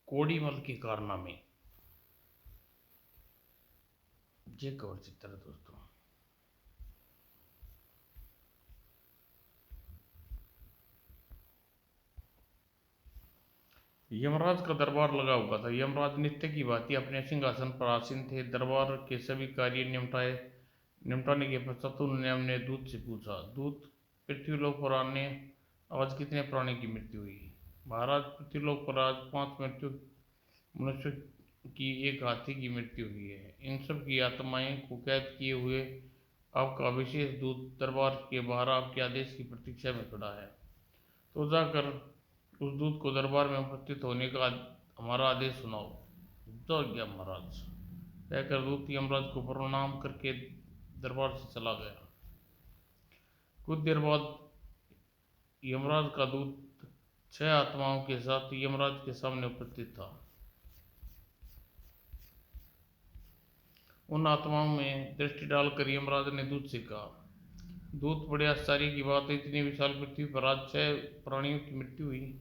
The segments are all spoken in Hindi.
कोड़ीमल के कारनामे। ये कवर चित्र है दोस्तों। यमराज का दरबार लगा हुआ था। यमराज नित्य की भांति अपने सिंहासन पर आसीन थे। दरबार के सभी कार्य निपटाने के पश्चात उन्होंने अपने दूत से पूछा, दूत, पृथ्वीलोक पर आने आज कितने प्राणी की मृत्यु हुई? महाराज, पृथ्वीलोक पर आज 5 मृत्यु मनुष्य की, एक हाथी की मृत्यु हुई है। इन सब की आत्माएं को कैद किए हुए आपका विशेष दूत दरबार के बाहर आपके आदेश की प्रतीक्षा में खड़ा है। तो जाकर उस दूत को दरबार में उपस्थित होने का हमारा आदेश सुनाओ। जो गया महाराज, कहकर दूत यमराज को प्रणाम करके दरबार से चला गया। कुछ देर बाद यमराज का दूत 6 आत्माओं के साथ यमराज के सामने उपस्थित था। उन आत्माओं में दृष्टि डालकर यमराज ने दूत से कहा, दूत, बड़े आश्चर्य की बात है, इतनी विशाल पृथ्वी पर आज 6 प्राणियों की मृत्यु हुई।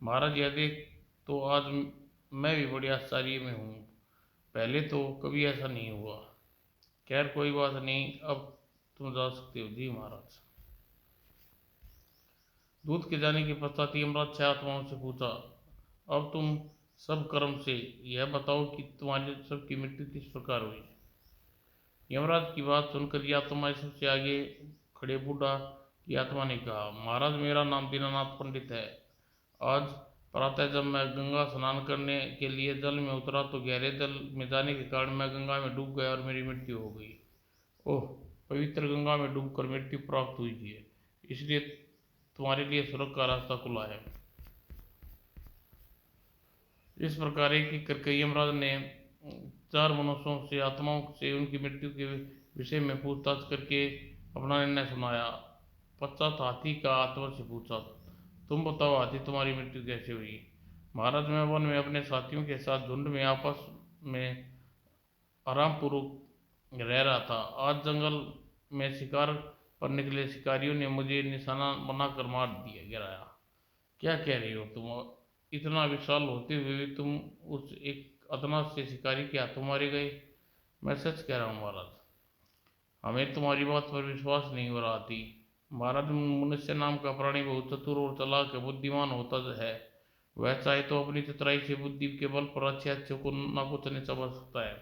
महाराज, यह देख तो आज मैं भी बड़े आश्चर्य में हूँ। पहले तो कभी ऐसा नहीं हुआ। खैर कोई बात नहीं, अब तुम जा सकते हो। जी महाराज। दूत के जाने के पश्चात यमराज 6 आत्माओं से पूछा, अब तुम सब कर्म से यह बताओ कि तुम्हारी सबकी मृत्यु किस प्रकार हुई? यमराज की बात सुनकर यह आत्मा सबसे आगे खड़े बूढ़ा की आत्मा ने कहा, महाराज, मेरा नाम दीनानाथ पंडित है। आज प्रातः जब मैं गंगा स्नान करने के लिए जल में उतरा तो गहरे जल में जाने के कारण मैं गंगा में डूब गया और मेरी मृत्यु हो गई। ओह, पवित्र गंगा में डूबकर मृत्यु प्राप्त हुई है, इसलिए तुम्हारे लिए स्वर्ग का रास्ता खुला है। इस प्रकार एक करके यमराज ने 4 मनुष्यों से आत्माओं से उनकी मृत्यु के विषय में पूछताछ करके अपना निर्णय सुनाया। पश्चात हाथी का आत्मा से पूछा, तुम बताओ हाथी, तुम्हारी मृत्यु कैसे हुई? महाराज, मैं वन में अपने साथियों के साथ झुंड में आपस में आराम पूर्वक रह रहा था। आज जंगल में शिकार पर निकले शिकारियों ने मुझे निशाना बनाकर मार दिया गिराया। क्या कह रही हो तुम? इतना विशाल होते हुए भी तुम उस एक अदना से शिकारी के हाथों मारे गए? मैं सच कह रहा हूँ महाराज, हमें तुम्हारी बात पर विश्वास नहीं हो रहा थी। महाराज, मनुष्य नाम का प्राणी बहुत चतुर और चालाक बुद्धिमान होता है। वह चाहे तो अपनी चतुराई से बुद्धि के बल पर अच्छे अच्छे को नाकुचने चबा सकता है।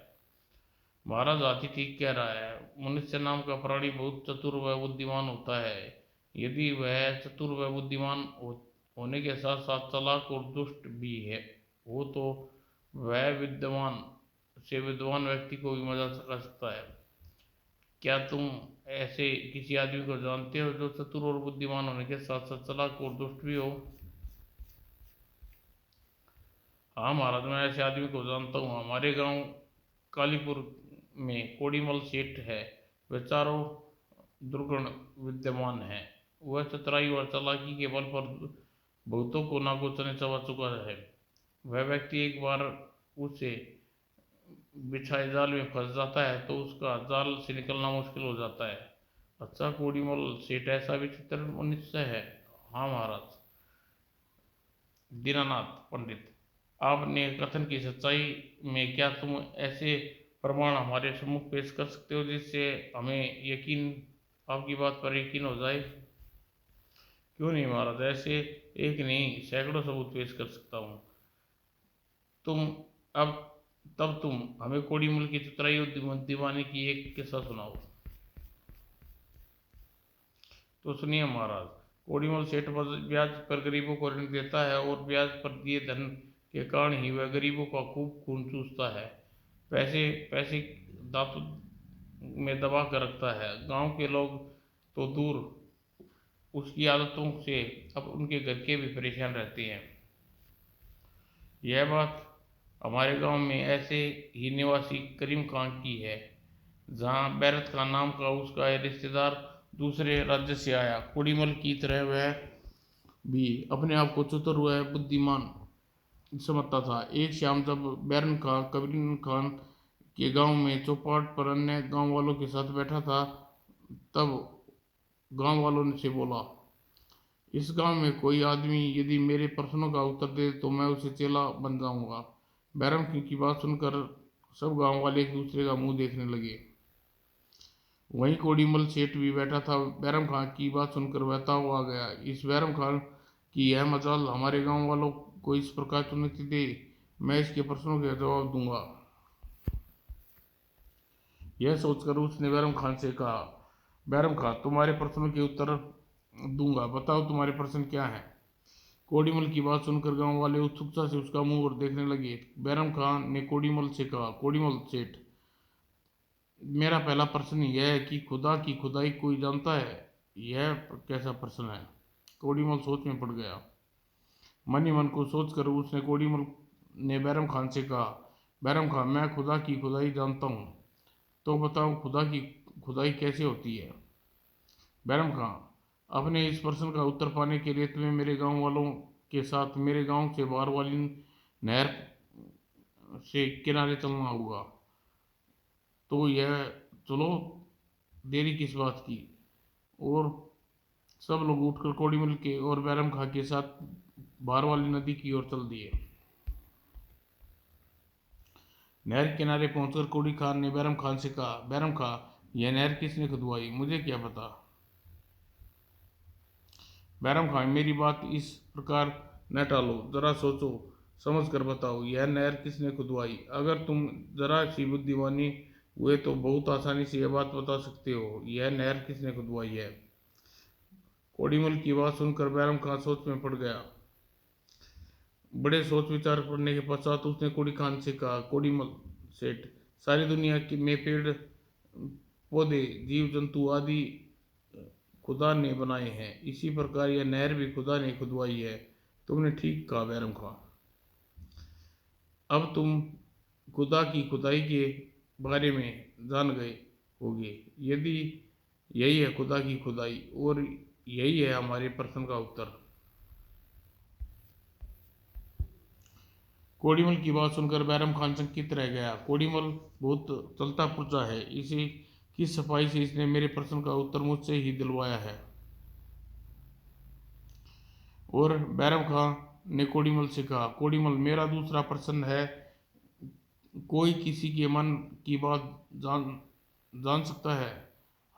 महाराज, हाथी ठीक कह रहा है। मनुष्य नाम का प्राणी बहुत चतुर व बुद्धिमान होता है। यदि वह चतुर व बुद्धिमान होने के साथ साथ चालाक और दुष्ट भी है हो तो वह विद्वान व्यक्ति को भी मजा कर सकता है। क्या तुम ऐसे किसी आदमी को जानते हो जो चतुर और बुद्धिमान होने के साथ साथ चालाक और दुष्ट भी हो? हाँ महाराज, मैं ऐसे आदमी को जानता हूँ। हमारे गांव कालीपुर में कोड़ीमल सेठ है। वे चारों दुर्गुण विद्यमान है। वह चतुराई और चालाकी के बल पर बहुतों को नागोचने चबा चुका है। वह व्यक्ति एक बार उसे बिछाए जाल में फंस जाता है तो उसका जाल से निकलना मुश्किल हो जाता है। अच्छा कोड़ीमल सेठ, ऐसा विचित्र मनुष्य है? हाँ महाराज। दीनानाथ पंडित, आपने कथन की सच्चाई में क्या तुम ऐसे प्रमाण हमारे सम्मुख पेश कर सकते हो जिससे हमें यकीन, आपकी बात पर यकीन हो जाए? क्यों नहीं महाराज, ऐसे एक नहीं सैकड़ों सबूत पेश कर सकता हूँ। तुम अब तब तुम हमें कोड़ीमल की चतुराई और दीवाने की एक किस्सा सुनाओ। तो सुनिए महाराज, कोड़ीमल सेठ ब्याज पर गरीबों को ऋण देता है और ब्याज पर दिए धन के कारण ही वह गरीबों का खूब खून चूसता है। पैसे पैसे दांतों में दबा कर रखता है। गांव के लोग तो दूर, उसकी आदतों से अब उनके घर के भी परेशान रहते हैं। यह बात हमारे गांव में ऐसे ही निवासी करीम खान की है। जहां बैरत खान नाम का उसका रिश्तेदार दूसरे राज्य से आया। कोड़ीमल की तरह वह भी अपने आप को चतुर व बुद्धिमान समझता था। एक शाम जब बैरन खान कबीर खान के गांव में चौपाट पर अन्य गांव वालों के साथ बैठा था, तब गांव वालों ने से बोला, इस गांव में कोई आदमी यदि मेरे प्रश्नों का उत्तर दे तो मैं उसे चेला बन जाऊंगा। बैरम सिंह की बात सुनकर सब गांव वाले एक दूसरे का मुंह देखने लगे। वहीं कोड़ीमल सेठ भी बैठा था। बैरम खान की बात सुनकर वह ताव आ गया। इस बैरम खान की यह मजाल हमारे गांव वालों को इस प्रकार चुनौती दे, मैं इसके प्रश्नों का जवाब दूंगा। यह सोचकर उसने बैरम खान से कहा, बैरम खान, तुम्हारे प्रश्नों के उत्तर दूंगा, बताओ तुम्हारे प्रश्न क्या है। कोड़ीमल की बात सुनकर गांव वाले उत्सुकता से उसका मुंह और देखने लगे। बैरम खान ने कोड़ीमल से कहा, कोड़ीमल सेठ, मेरा पहला प्रश्न यह है कि खुदा की खुदाई कोई जानता है? यह कैसा प्रश्न है? कोड़ीमल सोच में पड़ गया। मन ही मन को सोचकर उसने कोड़ीमल ने बैरम खान से कहा, बैरम खान, मैं खुदा की खुदाई जानता हूँ, तो बताओ खुदा की खुदाई कैसे होती है। बैरम खान, अपने इस प्रश्न का उत्तर पाने के लिए तुम्हें मेरे गांव वालों के साथ मेरे गांव से बाहर वाली नहर से किनारे चलना होगा। तो यह चलो, देरी किस बात की। और सब लोग उठकर कोड़ीमल के और बैरम खां के साथ बाहर वाली नदी की ओर चल दिए। नहर के किनारे पहुंचकर कोड़ी खान ने बैरम खान से कहा, बैरम खां, यह नहर किसने खुदवाई, मुझे क्या पता। बैरम खान, मेरी बात इस प्रकार न टालो, जरा सोचो समझ कर बताओ, यह नहर किसने खुदवाई। अगर तुम जरा सी बुद्धिमानी हुए तो बहुत आसानी से यह बात बता सकते हो, यह नहर किसने खुदवाई है। कोड़ीमल की बात सुनकर बैरम खान सोच में पड़ गया। बड़े सोच विचार करने के पश्चात उसने कोड़ी खान से कहा, कोड़ीमल सेठ, सारी दुनिया की में पेड़ पौधे जीव जंतु आदि खुदा ने बनाए हैं, इसी प्रकार यह नहर भी खुदा ने खुदवाई है। तुमने ठीक कहा बैरम खान। अब तुम खुदा की खुदाई के बारे में जान गए होगे। यदि यही है खुदा की खुदाई और यही है हमारे प्रश्न का उत्तर। कोड़ीमल की बात सुनकर बैरम खान चकित रह गया। कोड़ीमल बहुत चलता पुर्जा है, इसे किस सफाई से इसने मेरे प्रश्न का उत्तर मुझसे ही दिलवाया है। और बैरम खान ने कोड़ीमल से कहा, कोड़ीमल, मेरा दूसरा प्रश्न है, कोई किसी के मन की बात जान जान सकता है?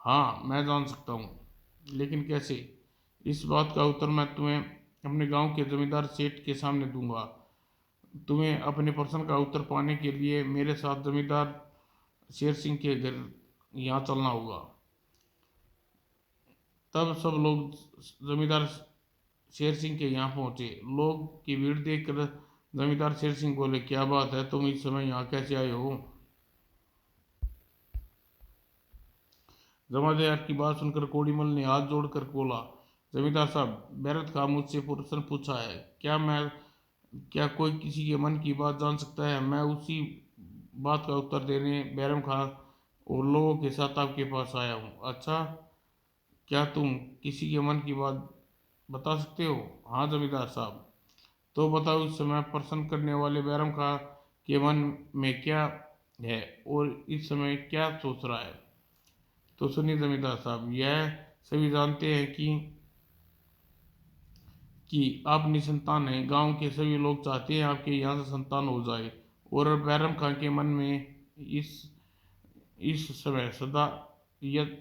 हाँ, मैं जान सकता हूँ, लेकिन कैसे? इस बात का उत्तर मैं तुम्हें अपने गांव के जमींदार सेठ के सामने दूंगा। तुम्हें अपने प्रश्न का उत्तर पाने के लिए मेरे साथ जमींदार शेर सिंह के घर यहाँ चलना होगा। तब सब लोग जमींदार शेर सिंह के यहाँ पहुंचे। लोग की भीड़ देखकर जमींदार शेर सिंह बोले, क्या बात है, तुम इस समय यहाँ कैसे आए हो? जमींदार की बात सुनकर कोड़ीमल ने हाथ जोड़कर बोला, जमींदार साहब, बैरत खां मुझसे प्रश्न पूछा है, क्या कोई किसी के मन की बात जान सकता है? मैं उसी बात का उत्तर देने बैरम खां और लोगों के साथ आपके पास आया हूँ। अच्छा, क्या तुम किसी के मन की बात बता सकते हो? हाँ जमींदार साहब। तो बताओ, इस समय प्रश्न करने वाले बैरम खां के मन में क्या है और इस समय क्या सोच रहा है। तो सुनिए जमींदार साहब, यह सभी जानते हैं कि आप निसंतान हैं। गांव के सभी लोग चाहते हैं आपके यहाँ से संतान हो जाए। और बैरम खां के मन में इस इस समय सदा यह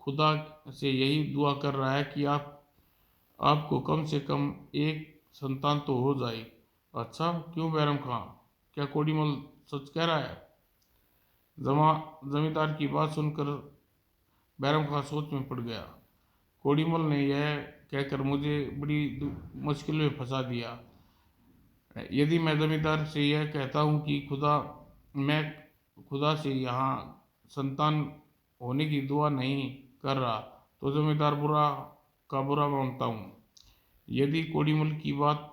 खुदा से यही दुआ कर रहा है कि आपको कम से कम एक संतान तो हो जाए। अच्छा, क्यों बैरम खां, क्या कोड़ीमल सच कह रहा है? जमा जमींदार की बात सुनकर बैरम खां सोच में पड़ गया। कोड़ीमल ने यह कहकर मुझे बड़ी मुश्किल में फंसा दिया। यदि मैं जमींदार से यह कहता हूँ कि मैं खुदा से यहाँ संतान होने की दुआ नहीं कर रहा, तो जमींदार बुरा का बुरा मानता हूँ। यदि कोड़ीमल की बात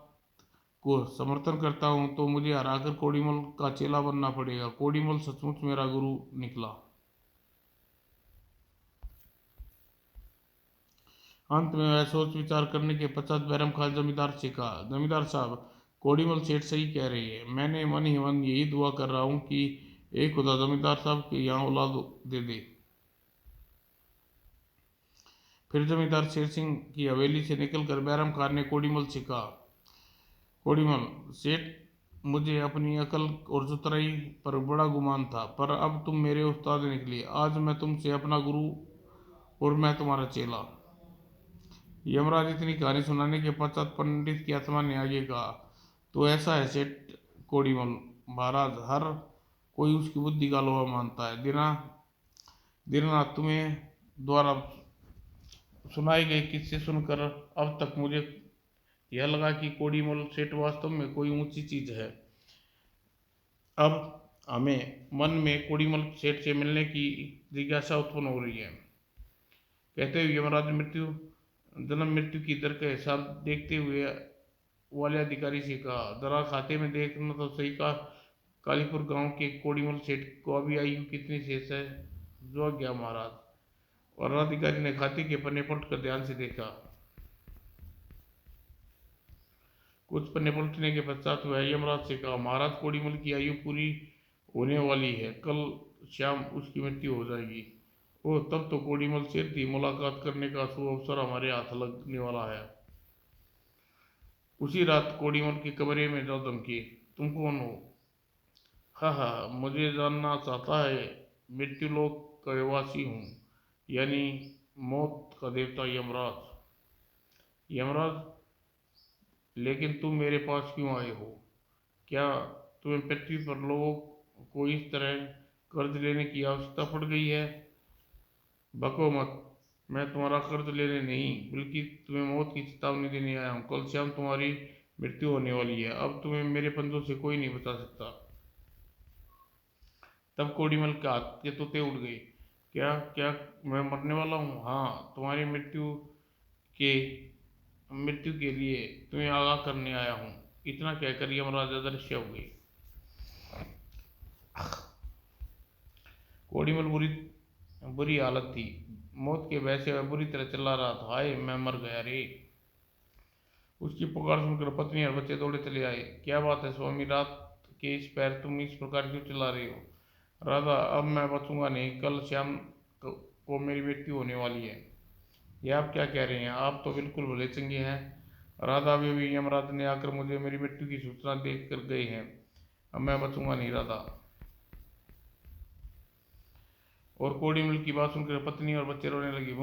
को समर्थन करता हूँ तो मुझे हराकर कोड़ीमल का चेला बनना पड़ेगा। कोड़ीमल सचमुच मेरा गुरु निकला। अंत में वह सोच विचार करने के पश्चात बैरम खान जमींदार से कहा, जमींदार साहब, कोड़ीमल सेठ सही कह रही है। मैंने मन ही मन यही दुआ कर रहा हूँ कि एक खुदा जमींदार साहब के यहाँ औलाद दे दे। फिर जमींदार शेर सिंह की हवेली से निकलकर बैरम खान ने कोड़ीमल से कहा, कोड़ीमल सेठ, मुझे अपनी अकल और चतुराई पर बड़ा गुमान था, पर अब तुम मेरे उस्ताद निकले। आज मैं तुमसे अपना गुरु और मैं तुम्हारा चेला। यमराज इतनी कहानी सुनाने के पश्चात पंडित की आत्मा ने आगे कहा, तो ऐसा है सेठ कोड़ीमल महाराज, हर कोई उसकी बुद्धि का लोहा मानता है। दीनानाथ तुम्हें द्वारा सुनाए गए किस्से सुनकर अब तक मुझे यह लगा कि कोड़ीमल सेठ वास्तव में कोई ऊंची चीज है। अब हमें मन में कोड़ीमल सेठ से मिलने की जिज्ञासा उत्पन्न हो रही है। कहते हुए यमराज जन्म मृत्यु की दर का हिसाब देखते हुए वाले अधिकारी से कहा, जरा खाते में देखना तो सही का कालीपुर गांव के कोड़ीमल सेठ को अभी आयु कितनी शेष है। जो गया महाराज। और अधिकारी ने खाते के पन्ने पलटकर ध्यान से देखा। कुछ पन्ने पलटने के पश्चात वह यमराज से कहा, महाराज कोड़ीमल की आयु पूरी होने वाली है, कल शाम उसकी मृत्यु हो जाएगी। ओह, तब तो कोड़ीमल सेठ की मुलाकात करने का शुभ अवसर हमारे हाथ लगने वाला है। उसी रात कोड़ीमल के कमरे में जाओ धमकी, तुम कौन हो? हाँ, मुझे जानना चाहता है। मृत्यु लोक का वासी हूँ, यानी मौत का देवता यमराज। यमराज, लेकिन तुम मेरे पास क्यों आए हो? क्या तुम्हें पृथ्वी पर लोगों को इस तरह कर्ज लेने की आवश्यकता पड़ गई है? बको मत, मैं तुम्हारा कर्ज लेने नहीं बल्कि तुम्हें मौत की चेतावनी देने आया हूँ। कल शाम तुम्हारी मृत्यु होने वाली है। अब तुम्हें मेरे पंजों से कोई नहीं बचा सकता। तब कोड़ीमल के हाथ के तोते उड़ गए। क्या क्या मैं मरने वाला हूँ? हाँ, तुम्हारी के मृत्यु के लिए तुम्हें आगाह करने आया हूँ। इतना कहकर यमराज अदृश्य हो गए। कोड़ीमल बुरी हालत थी। मौत के भय से वह बुरी तरह चिल्ला रहा था, हाय मैं मर गया रे। उसकी पुकार सुनकर पत्नी और बच्चे दौड़े चले आए। क्या बात है स्वामी, रात के इस पैर तुम इस प्रकार क्यों चिल्ला रहे हो? राधा, अब मैं बचूंगा नहीं, कल शाम को मेरी मृत्यु होने वाली है। यह आप क्या कह रहे हैं? आप तो बिल्कुल भले चंगे हैं। राधा, अभी भी यमराज ने आकर मुझे मेरी मृत्यु की सूचना देख कर गए हैं। अब मैं बचूंगा नहीं राधा। और कोड़ीमल की बात सुनकर पत्नी और बच्चे रोने लगे।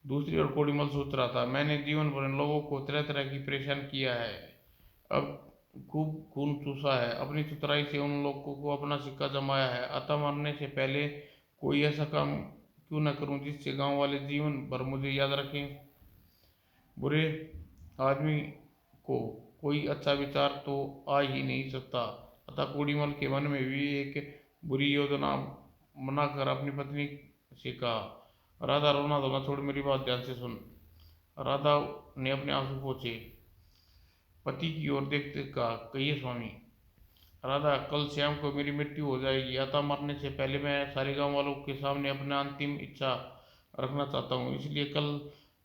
दूसरी ओर कोड़ीमल सोच रहा था, मैंने जीवन भर इन लोगों को तरह तरह की परेशान किया है, अब खूब खून चूसा है, अपनी चतुराई से उन लोगों को अपना सिक्का जमाया है। अतः मरने से पहले कोई ऐसा काम क्यों न करूं जिससे गांव वाले जीवन भर मुझे याद रखें। बुरे आदमी को कोई अच्छा विचार तो आ ही नहीं सकता। अतः कोड़ीमल के मन में भी एक बुरी योजना बनाकर अपनी पत्नी से कहा, राधा रोना धोना छोड़ मेरी बात ध्यान से सुन। राधा ने अपने आंसू पोंछे। पति की ओर देखते कहा, कहिए स्वामी। राधा, कल शाम को मेरी मृत्यु हो जाएगी, अतः मरने से पहले मैं सारे गांव वालों के सामने अपना अंतिम इच्छा रखना चाहता हूँ। इसलिए कल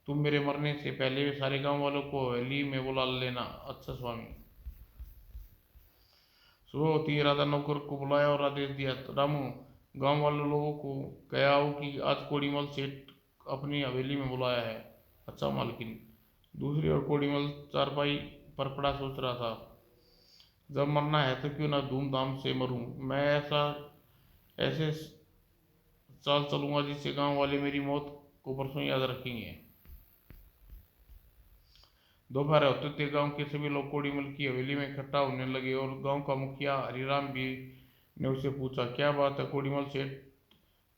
तुम मेरे मरने से पहले सारे गांव वालों को हवेली में बुला लेना। अच्छा स्वामी। सुबह होती ही राधा नौकर को बुलाया और आदेश दिया, रामू, गांव वाले लोगों को कह आओ कि आज कोड़ीमल सेठ अपनी हवेली में बुलाया है। अच्छा मालकिन। दूसरी ओर कोड़ीमल चारपाई पर पड़ा सोच रहा था, जब मरना है तो क्यों ना धूमधाम से मरूं। मैं ऐसे चाल चलूंगा जिससे गांव वाले मेरी मौत को परसों याद रखेंगे। दोपहर होते थे गांव के सभी लोग कोड़ीमल की हवेली में इकट्ठा होने लगे और गांव का मुखिया हरिराम भी ने उससे पूछा, क्या बात है कोड़ीमल सेठ,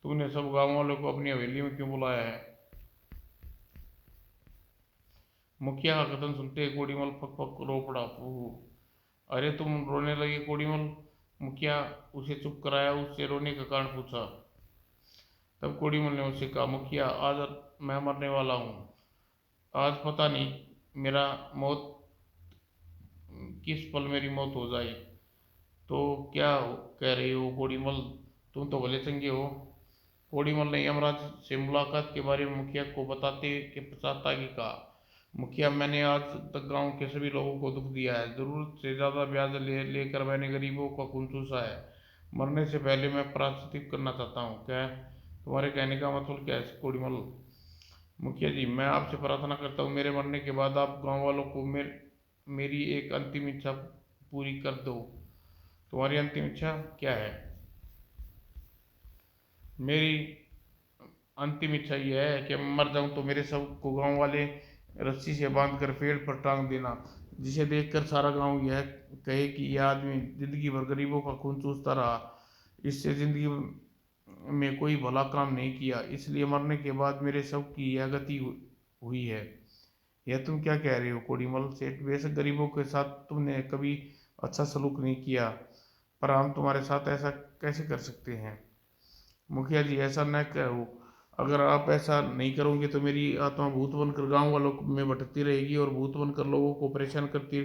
तूने सब गांव वालों को अपनी हवेली में क्यों बुलाया है? मुखिया का कथन सुनते ही कोड़ीमल फक फक रो पड़ा। अरे तुम रोने लगे कोड़ीमल? मुखिया उसे चुप कराया, उससे रोने का कारण पूछा। तब कोड़ीमल ने उससे कहा, मुखिया, आज मैं मरने वाला हूँ। आज पता नहीं मेरा मौत किस पल मेरी मौत हो जाए। तो क्या कह रही हो कोड़ीमल, तुम तो भले चंगे हो। कोड़ीमल ने यमराज से मुलाकात के बारे में मुखिया को बताते के पश्चात आगे कहा, मुखिया, मैंने आज तक गांव के सभी लोगों को दुख दिया है, जरूरत से ज़्यादा ब्याज लेकर मैंने गरीबों का खून चूसा है। मरने से पहले मैं प्रायश्चित करना चाहता हूँ। क्या तुम्हारे कहने का मतलब क्या है कोड़ीमल? मुखिया जी, मैं आपसे प्रार्थना करता हूँ मेरे मरने के बाद आप गांव वालों को मेरी एक अंतिम इच्छा पूरी कर दो। तुम्हारी अंतिम इच्छा क्या है? मेरी अंतिम इच्छा यह है कि मैं मर जाऊं तो मेरे शव को गांव वाले रस्सी से बांध कर पेड़ पर टांग देना, जिसे देखकर सारा गांव यह कहे कि यह आदमी जिंदगी भर गरीबों का खून चूसता रहा, इससे जिंदगी में कोई भला काम नहीं किया, इसलिए मरने के बाद मेरे शव की यह गति हुई है। यह तुम क्या कह रहे हो कोड़ीमल सेठ? बेशक गरीबों के साथ तुमने कभी अच्छा सलूक नहीं किया, पर हम तुम्हारे साथ ऐसा कैसे कर सकते हैं? मुखिया जी, ऐसा न कहो। अगर आप ऐसा नहीं करोगे तो मेरी आत्मा भूत बनकर गांव वालों में भटकती रहेगी और भूत बनकर लोगों को परेशान करती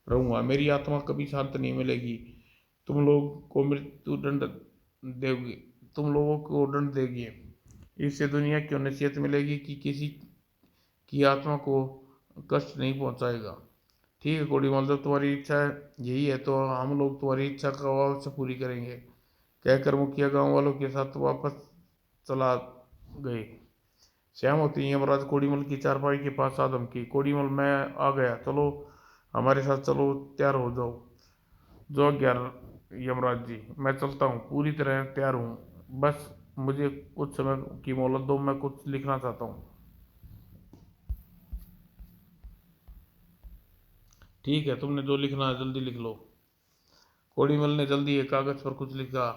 रहूंगा। मेरी आत्मा कभी शांत नहीं मिलेगी। तुम लोग को मृत्यु दंड देगी। तुम लोगों को दंड देगी। इससे दुनिया की नसीहत मिलेगी कि किसी की आत्मा को कष्ट नहीं पहुंचाएगा। ठीक है कोड़ी, जब तुम्हारी इच्छा यही है तो हम लोग तुम्हारी इच्छा का अवश्य पूरी करेंगे। कहकर मुखिया गांव वालों के साथ वापस चला गए। श्याम होती ही यमराज कोड़ीमल की चारपाई के पास आ धमकी, कोड़ीमल मैं आ गया, चलो हमारे साथ चलो, तैयार हो जाओ। जो आज्ञा यमराज जी, मैं चलता हूँ, पूरी तरह तैयार हूँ, बस मुझे कुछ समय की मोहलत दो, मैं कुछ लिखना चाहता हूँ। ठीक है, तुमने जो लिखना है जल्दी लिख लो। कोड़ीमल ने जल्दी एक कागज पर कुछ लिखा।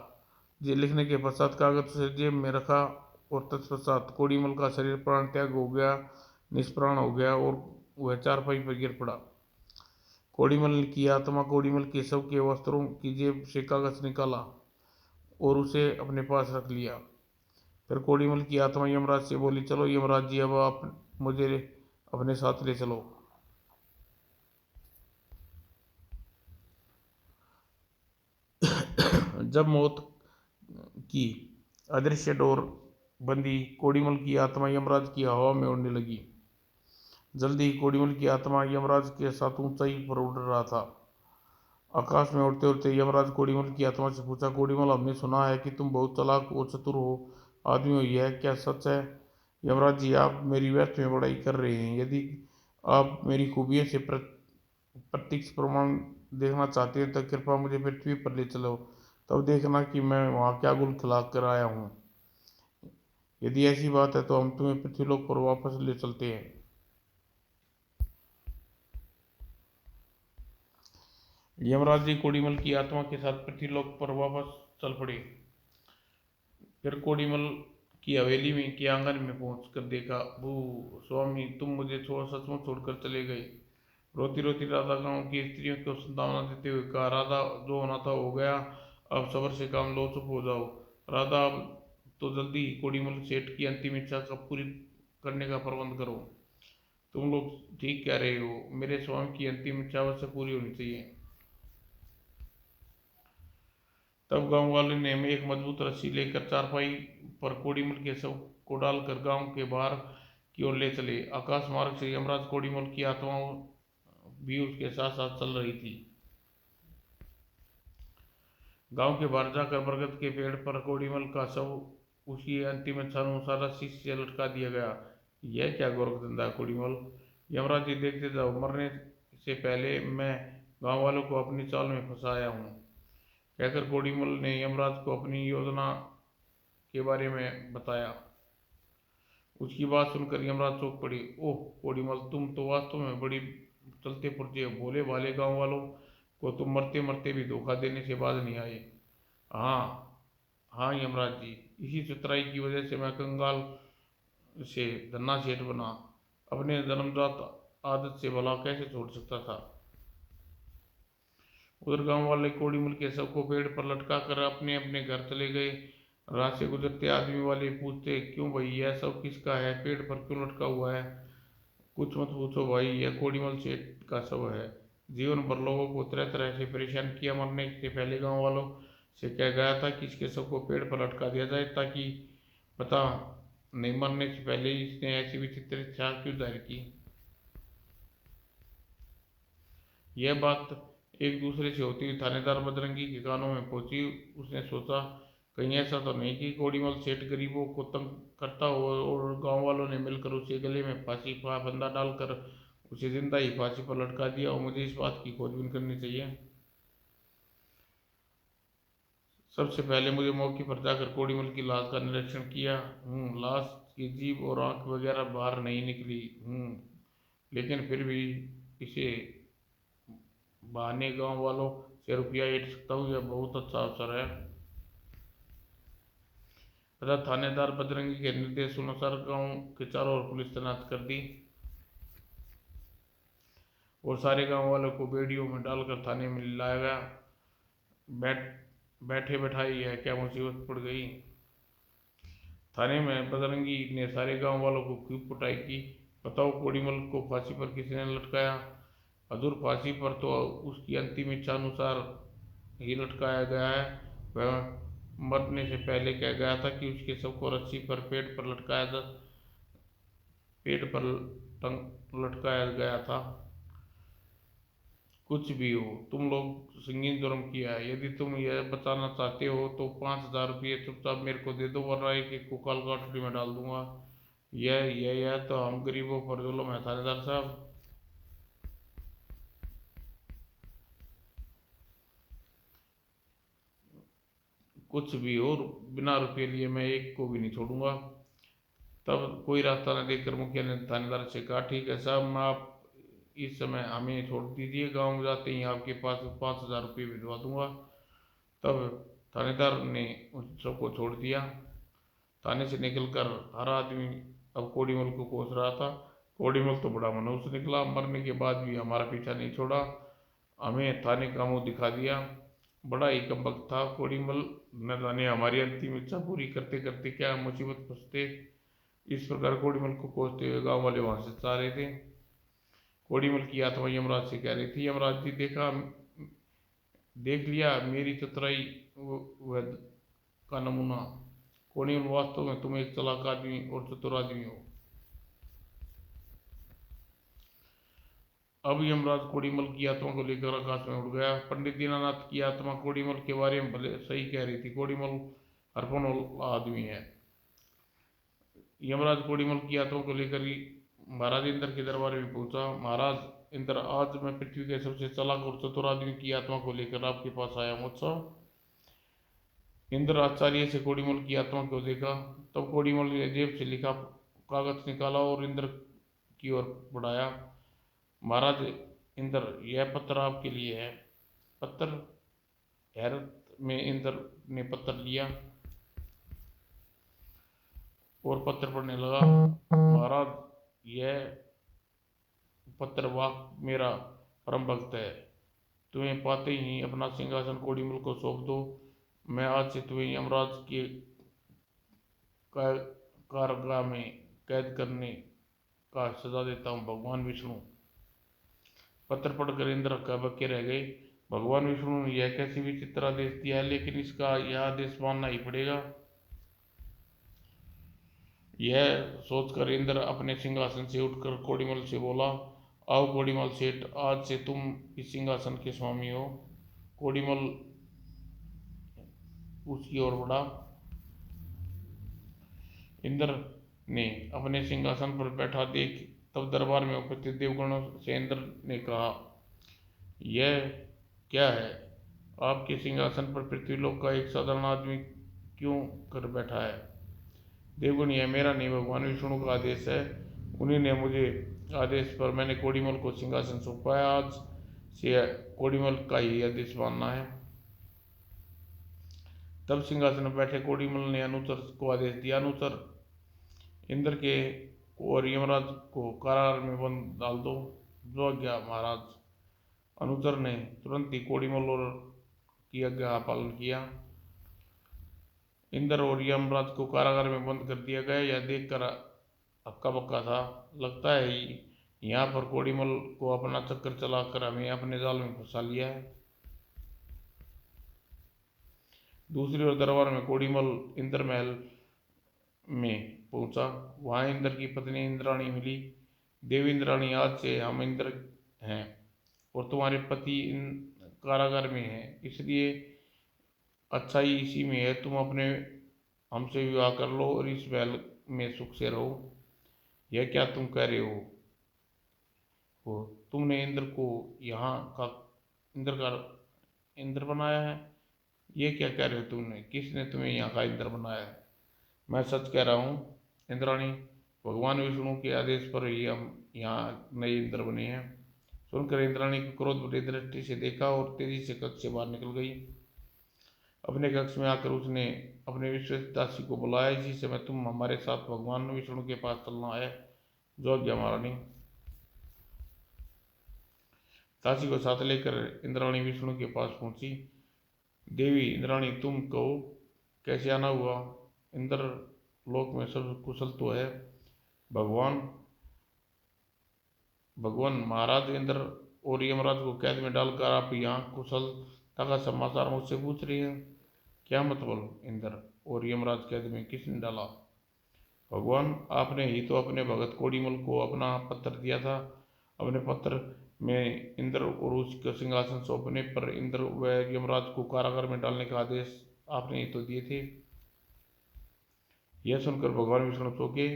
ये लिखने के पश्चात कागज उसे जेब में रखा और तत्पश्चात कोड़ीमल का शरीर प्राण त्याग हो गया, निष्प्राण हो गया और वह चारपाई पर गिर पड़ा। कोड़ीमल की आत्मा कोड़ीमल के शव के वस्त्रों की जेब से कागज निकाला और उसे अपने पास रख लिया। फिर कोड़ीमल की आत्मा यमराज से बोली, चलो यमराज जी, अब आप मुझे अपने साथ ले चलो। जब मौत की अदृश्य डोर बंदी कोड़ीमल की आत्मा यमराज की हवा में उड़ने लगी। जल्दी ही कोड़ीमल की आत्मा यमराज के साथ ऊंचाई पर उड़ रहा था। आकाश में उड़ते उड़ते यमराज कोड़ीमल की आत्मा से पूछा, कोड़ीमल, हमने सुना है कि तुम बहुत चालाक और चतुर हो आदमी हो, यह क्या सच है? यमराज जी, आप मेरी व्यर्थ में बड़ाई कर रहे हैं। यदि आप मेरी खूबियों से प्रत्यक्ष प्रमाण देखना चाहते हैं तो कृपया मुझे पृथ्वी पर ले चलो, तब देखना कि मैं वहाँ क्या गुल खिला कर आया हूँ। यदि ऐसी बात है तो हम तुम्हें पृथ्वीलोक पर वापस ले चलते हैं। यमराज जी कोड़ीमल की आत्मा के साथ पृथ्वीलोक पर वापस चल पड़े। फिर कोड़ीमल की हवेली में के आंगन में पहुंच कर देखा, भू स्वामी, तुम मुझे सचमुच छोड़कर चले गए। रोती रोती राधा गांव की स्त्रियों को सांत्वना देते हुए कहा, राधा, जो होना था हो गया, अब सब्र से काम लो, चुप हो जाओ। राधा, अब तो जल्दी कोड़ीमल सेठ की अंतिम इच्छा का पूरी करने का प्रबंध करो। तुम लोग ठीक कह रहे हो, मेरे स्वामी की अंतिम इच्छा अवश्य पूरी होनी चाहिए। तब गांव वाले ने एक मजबूत रस्सी लेकर चारपाई पर कोड़ीमल के शव को डालकर गांव के बाहर की ओर ले चले। आकाश मार्ग से यमराज कोड़ीमल की आत्मा भी उसके साथ साथ चल रही थी। गांव के बाहर जाकर बरगद के पेड़ पर कोड़ीमल का शव उसकी अंतिम इच्छानुसार रस्सी से लटका दिया गया। यह क्या गोरख धंधा है कोड़ीमल? यमराज जी, देखते जाओ, मरने से पहले मैं गांव वालों को अपनी चाल में फंसाया हूँ। कहकर कोड़ीमल ने यमराज को अपनी योजना के बारे में बताया। उसकी बात सुनकर यमराज चौंक पड़ी। ओह कोड़ीमल, तुम तो वास्तव में बड़ी चलते पुर्जे हो। भोले भाले गांव वालों को तुम मरते मरते भी धोखा देने से बाज नहीं आए। हाँ, हाँ यमराज जी, इसी चतुराई की वजह से मैं कंगाल से धन्ना सेठ बना। अपने जन्मजात आदत से भला कैसे छोड़ सकता था। उधर गांव वाले कोड़ीमल के शव को पेड़ पर लटका कर अपने अपने घर चले गए। राह से गुजरते आदमी वाले पूछते, क्यों भाई, यह सब किसका है? पेड़ पर क्यों लटका हुआ है? कुछ मत पूछो भाई, यह कोड़ीमल सेठ का शव है। जीवन भर लोगों को तरह तरह से परेशान किया, मरने से पहले गांव वालों से कह गया था कि इसके शव को पेड़ पर लटका दिया जाए, ताकि पता नहीं मरने से पहले इसने ऐसी विचित्र इच्छा क्यों जाहिर की। यह बात एक दूसरे से होती हुई थानेदार बजरंगी के कानों में पहुंची। उसने सोचा, कहीं ऐसा तो नहीं कि कोड़ीमल सेठ गरीबों को तंग करता हो और गांव वालों ने मिलकर उसे गले में फांसी का फंदा डालकर उसे जिंदा ही फांसी पर लटका दिया हो। मुझे इस बात की खोजबीन करनी चाहिए। सबसे पहले मुझे मौके पर जाकर कोड़ीमल की लाश का निरीक्षण किया। लाश की जीभ और आंख वगैरह बाहर नहीं निकली। लेकिन फिर भी इसे बहाने गांव वालों से रुपया ऐंठ सकता हूँ, यह बहुत अच्छा अवसर है। तथा थानेदार बजरंगी के निर्देश अनुसार गांव के चारों ओर पुलिस तैनात कर दी और सारे गांव वालों को बेड़ियों में डालकर थाने में लाया गया। बैठ बैठे बैठाए यह क्या मुसीबत पड़ गई। थाने में बजरंगी ने सारे गांव वालों को खूब कुटाई की। बताओ, कोड़ीमल को फांसी पर किसने लटकाया? हजूर, फांसी पर तो उसकी अंतिम इच्छा अनुसार ही लटकाया गया है। वह मरने से पहले कह गया था कि उसके शव को रस्सी पर पेट पर लटकाया गया था। कुछ भी हो, तुम लोग संगीन जुर्म किया है। यदि तुम यह बचाना चाहते हो तो 5,000 रुपये चुपचाप मेरे को दे दो, वरना एक एक को काल गाठड़ी में डाल दूंगा। यह तो हम गरीबों पर जुल्म है थानेदार साहब। कुछ भी हो, बिना रुपये लिए मैं एक को भी नहीं छोड़ूंगा। तब कोई रास्ता न देखकर मुखिया ने थानेदार से कहा, ठीक है साहब, मैं आप इस समय हमें छोड़ दीजिए, गांव में जाते ही आपके पास 5,000 रुपये भिजवा दूंगा। तब थानेदार ने उन सबको छोड़ दिया। थाने से निकलकर हर आदमी अब कोड़ीमल को कोस रहा था। कोड़ीमल तो बड़ा मनुष्य निकला, मरने के बाद भी हमारा पीछा नहीं छोड़ा, हमें थाने का मुंह दिखा दिया। बड़ा ही कमबख्त था कोड़ीमल, न जाने हमारी अंतिम इच्छा पूरी करते करते क्या मुसीबत फंसते। इस प्रकार कोड़ीमल को कोसते हुए गांव वाले वहां से जा रहे थे। कोड़ीमल की आत्मा यमराज से कह रही थी, यमराज जी, देख लिया मेरी चतुराई व का नमूना। कोड़ीमल, वास्तव में तुम एक चालाक आदमी और चतुर आदमी हो। अब यमराज कोड़ीमल की आत्मा को लेकर आकाश में उड़ गया। पंडित दीनानाथ की आत्मा कोड़ीमल के बारे में भले सही कह रही थी, कोड़ीमल अर्पण वाला आदमी है। यमराज कोड़ीमल की आत्मा को लेकर ही महाराज इंद्र के दरबार में पहुंचा। महाराज इंद्र, आज मैं पृथ्वी के सबसे चालाक और चतुर आदमी की आत्मा को लेकर आपके पास आया हूँ। अच्छा। इंद्र आचार्य से कोड़ीमल की आत्मा को देखा। तब कोड़ीमल ने जेब से लिखा कागज निकाला और इंद्र की ओर बढ़ाया। महाराज इंद्र, यह पत्र आपके लिए है। पत्र? हैरत में इंद्र ने पत्र लिया और पत्र पढ़ने लगा। महाराज, यह पत्र वाक मेरा परम भक्त है। तुम्हें पाते ही अपना सिंहासन कोड़ीमल को सौंप दो। मैं आज से तुम्हें यमराज के कारागार में कैद करने का सजा देता हूँ। भगवान विष्णु। पत्र पढ़कर इंद्र हक्के रह गए। भगवान विष्णु ने यह कैसी विचित्र आदेश दिया है, लेकिन इसका यह आदेश मानना ही पड़ेगा। यह सोचकर इंद्र अपने सिंहासन से उठकर कोड़ीमल से बोला, आओ कोड़ीमल सेठ, आज से तुम इस सिंहासन के स्वामी हो। कोड़ीमल उसकी ओर बढ़ा। इंद्र ने अपने सिंहासन पर बैठा देख तब दरबार में उपस्थित देवगणों से इंद्र ने कहा, यह क्या है? आपके सिंहासन पर पृथ्वीलोक का एक साधारण आदमी क्यों कर बैठा है? देवगण, यह मेरा नहीं, भगवान विष्णु का आदेश है। उन्हीं ने मुझे आदेश पर मैंने कोड़ीमल को सिंहासन सौंपा है। आज से कोड़ीमल का ही आदेश मानना है। तब सिंहासन में बैठे कोड़ीमल ने अनुचर को आदेश दिया, अनुचर, इंद्र के और यमराज को कारागार में बंद डाल दो। जो आज्ञा महाराज। अनुचर ने तुरंत ही कोड़ीमल और की आज्ञा का पालन किया। इंद्र और यमराज को कारागार में बंद कर दिया गया। यह देखकर हक्का बक्का था। लगता है यहाँ पर कोड़ीमल को अपना चक्कर चलाकर हमें अपने जाल में फंसा लिया है। दूसरी ओर दरबार में कोड़ीमल इंद्र महल में पहुंचा। वहां इंद्र की पत्नी इंद्राणी मिली। देवी इंद्राणी, आज से हम इंद्र हैं और तुम्हारे पति इन कारागार में हैं, इसलिए अच्छाई इसी में है, तुम अपने हमसे विवाह कर लो और इस महल में सुख से रहो। यह क्या तुम कह रहे हो? तुमने इंद्र को यहाँ का इंद्र का इंद्र बनाया है? ये क्या कह रहे हो तुमने? किसने तुम्हें यहाँ का इंद्र बनाया है? मैं सच कह रहा हूँ इंद्राणी, भगवान विष्णु के आदेश पर ही हम यहाँ नए इंद्र बने हैं। सुनकर इंद्राणी को क्रोध भरी दृष्टि से देखा और तेजी से कक्ष से बाहर निकल गई। अपने कक्ष में आकर उसने अपने विश्वस्त दासी को बुलाया। इसी समय तुम हमारे साथ भगवान विष्णु के पास चलना है। जो आज्ञा महारानी। दासी को साथ लेकर इंद्राणी विष्णु के पास पहुंची। देवी इंद्राणी, तुम कहो कैसे आना हुआ? इंद्र लोक में सब कुशल तो है? भगवान भगवान महाराज इंद्र और यमराज को कैद में डालकर आप यहाँ कुशलता का समाचार मुझसे पूछ रही हैं? क्या मतलब? इंद्र और यमराज कैद में किसने डाला? भगवान, आपने ही तो अपने भगत कोड़ीमल को अपना पत्र दिया था। अपने पत्र में इंद्र और उसका सिंहासन सौंपने पर इंद्र व यमराज को कारागार में डालने का आदेश आपने ही तो दिए थे। यह सुनकर भगवान विष्णु चौंके।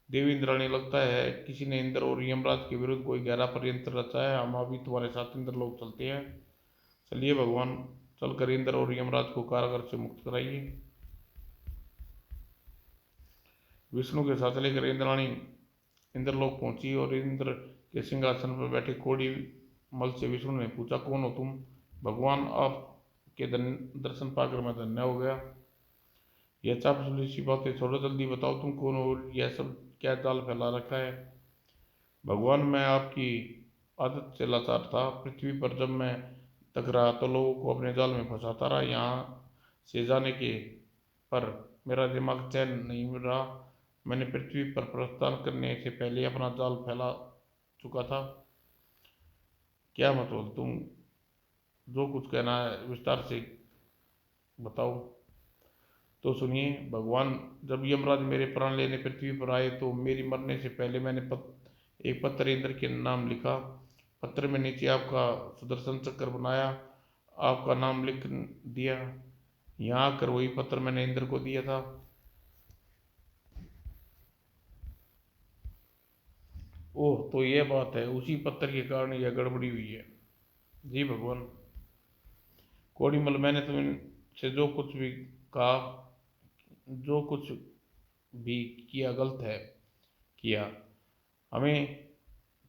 देवी इंद्राणी, लगता है किसी ने इंद्र और यमराज के विरुद्ध कोई गहरा षड्यंत्र रचा है। हम अभी तुम्हारे साथ इंद्र लोग चलते हैं। चलिए भगवान, चलकर इंद्र और यमराज को कारागार से मुक्त कराइए। विष्णु के साथ लेकर इंद्राणी इंद्रलोक पहुंची और इंद्र के सिंहासन पर बैठे कोड़ी मल से विष्णु ने पूछा, कौन हो तुम? भगवान, आपके दर्शन पाकर मैं धन्य हो गया। यह चापचूली सी बातें छोड़ो, जल्दी बताओ तुम कौन हो? यह सब क्या जाल फैला रखा है? भगवान, मैं आपकी आदत से लाचार था। पृथ्वी पर जब मैं टकराया तो लोगों को अपने जाल में फंसाता रहा। यहाँ से जाने के पर मेरा दिमाग चैन नहीं मिल रहा। मैंने पृथ्वी पर प्रस्थान करने से पहले अपना जाल फैला चुका था। क्या मतलब? तुम जो कुछ कहना है विस्तार से बताओ। तो सुनिए भगवान, जब यमराज मेरे प्राण लेने पृथ्वी पर आए तो मेरी मरने से पहले मैंने एक पत्र इंद्र के नाम लिखा। पत्र में नीचे आपका सुदर्शन चक्र बनाया, आपका नाम लिख दिया। यहाँ आकर वही पत्र मैंने इंद्र को दिया था। ओह, तो यह बात है, उसी पत्र के कारण यह गड़बड़ी हुई है। जी भगवान। कोड़ीमल, मैंने तुमसे जो कुछ भी कहा, जो कुछ भी किया गलत है किया। हमें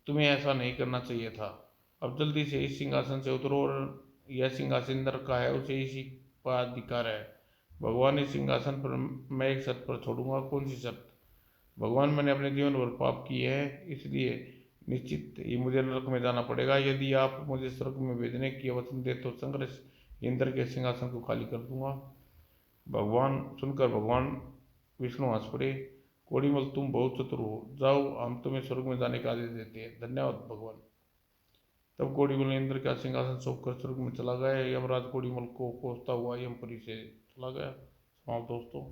तुम्हें ऐसा नहीं करना चाहिए था। अब जल्दी से इस सिंहासन से उतरो और यह सिंहासन इंद्र का है, उसे इसी का अधिकार है। भगवान, इस सिंहासन पर मैं एक शर्त पर छोड़ूंगा। कौन सी शर्त? भगवान, मैंने अपने जीवन भर पाप किए हैं, इसलिए निश्चित ही मुझे नरक में जाना पड़ेगा। यदि आप मुझे स्वर्ग में भेजने की वचन दे तो संग्रह इंद्र के सिंहासन को खाली कर दूंगा। भगवान सुनकर भगवान विष्णु हंस पड़े। कोड़ीमल, तुम बहुत चतुर हो। जाओ, हम तुम्हें स्वर्ग में जाने का आदेश देते हैं। धन्यवाद भगवान। तब कोड़ीमल ने इंद्र का सिंहासन सौंपकर स्वर्ग में चला गया। यमराज कोड़ीमल को कोसता हुआ यमपुरी से चला गया। समाप्त दोस्तों।